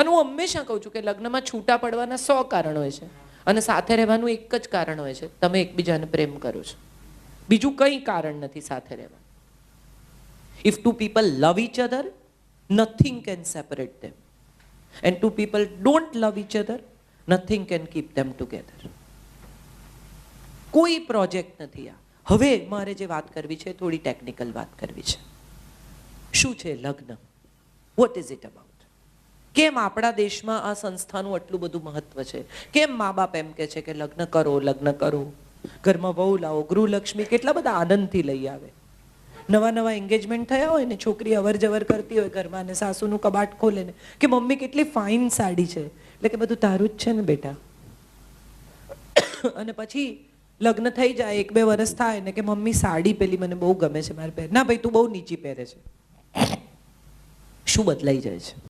અને હું હંમેશા કહું છું કે લગ્નમાં છૂટા પડવાના 100 કારણ હોય છે અને સાથે રહેવાનું એક જ કારણ હોય છે, તમે એકબીજાને પ્રેમ કરો છો. બીજું કંઈ કારણ નથી સાથે રહેવાનું. If two people love each other, nothing can separate them. And two people don't love each other, nothing can keep them together. કોઈ પ્રોજેક્ટ નથી આ. હવે મારે જે વાત કરવી છે થોડી ટેકનિકલ વાત કરવી છે. શું છે લગ્ન? What is it about? કેમ આપણા દેશમાં આ સંસ્થાનું આટલું બધું મહત્વ છે? કેમ મા બાપ એમ કે છે કે લગ્ન કરો, લગ્ન કરો, ઘરમાં વહુ લાવો, ગૃહલક્ષ્મી કેટલા બધા આનંદથી લઈ આવે. નવા નવા એન્ગેજમેન્ટ થયા હોય ને, છોકરી અવર જવર કરતી હોય ઘરમાં અને સાસુનું કબાટ ખોલે ને કે મમ્મી કેટલી ફાઇન સાડી છે, એટલે કે બધું તારું જ છે ને બેટા. અને પછી લગ્ન થઈ જાય, 1-2 વર્ષ થાય ને કે મમ્મી સાડી પેલી મને બહુ ગમે છે મારે પહેર. ના ભાઈ તું બહુ નીચી પહેરે છે. શું બદલાઈ જાય છે?